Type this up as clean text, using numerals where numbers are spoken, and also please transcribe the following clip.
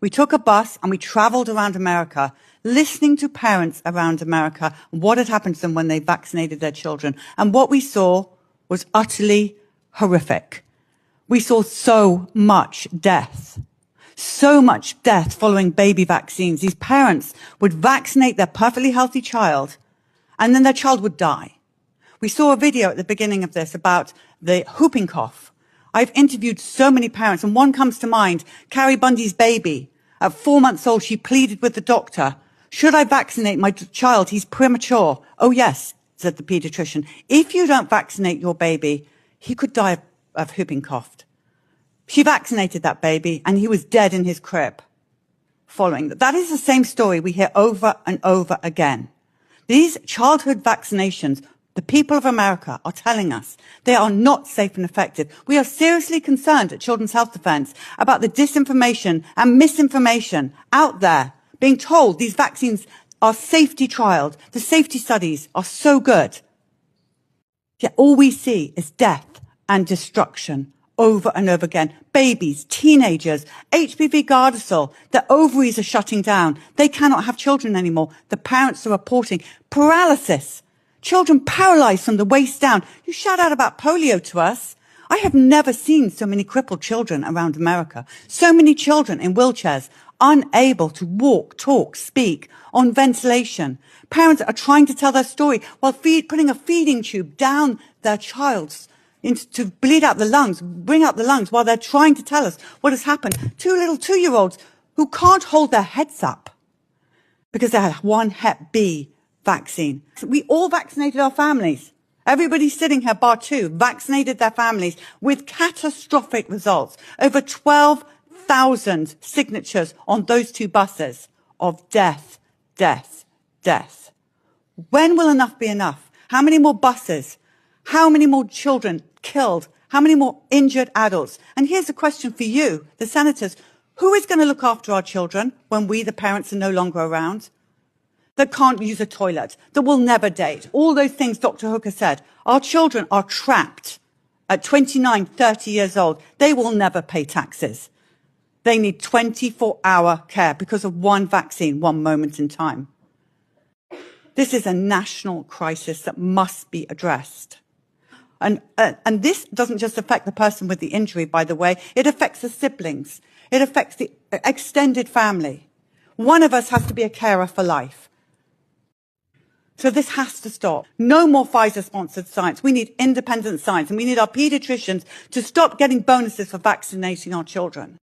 We took a bus and we traveled around America, listening to parents around America, what had happened to them when they vaccinated their children. And what we saw was utterly horrific. We saw so much death following baby vaccines. These parents would vaccinate their perfectly healthy child, and then their child would die. We saw a video at the beginning of this about the whooping cough. I've interviewed so many parents, and one comes to mind, Carrie Bundy's baby. At 4 months old, she pleaded with the doctor, should I vaccinate my child? He's premature. Oh, yes, said the pediatrician. If you don't vaccinate your baby, he could die of whooping cough. She vaccinated that baby, and he was dead in his crib following that. That is the same story we hear over and over again. These childhood vaccinations, the people of America are telling us they are not safe and effective. We are seriously concerned at Children's Health Defense about the disinformation and misinformation out there being told these vaccines are safety trialed. The safety studies are so good. Yet all we see is death and destruction over and over again. Babies, teenagers, HPV Gardasil, their ovaries are shutting down. They cannot have children anymore. The parents are reporting paralysis. Children paralyzed from the waist down. You shout out about polio to us. I have never seen so many crippled children around America. So many children in wheelchairs, unable to walk, talk, speak, on ventilation. Parents are trying to tell their story while putting a feeding tube down their child's to bleed out the lungs, bring out the lungs while they're trying to tell us what has happened. 2 little 2-year-olds who can't hold their heads up because they had one Hep B vaccine. We all vaccinated our families. Everybody sitting here, bar 2, vaccinated their families with catastrophic results. Over 12,000 signatures on those 2 buses of death, death, death. When will enough be enough? How many more buses? How many more children killed? How many more injured adults? And here's a question for you, the senators. Who is going to look after our children when we, the parents, are no longer around? That can't use a toilet, that will never date. All those things Dr. Hooker said. Our children are trapped at 29, 30 years old. They will never pay taxes. They need 24-hour care because of one vaccine, one moment in time. This is a national crisis that must be addressed. And this doesn't just affect the person with the injury, by the way. It affects the siblings. It affects the extended family. One of us has to be a carer for life. So this has to stop. No more Pfizer-sponsored science. We need independent science, and we need our pediatricians to stop getting bonuses for vaccinating our children.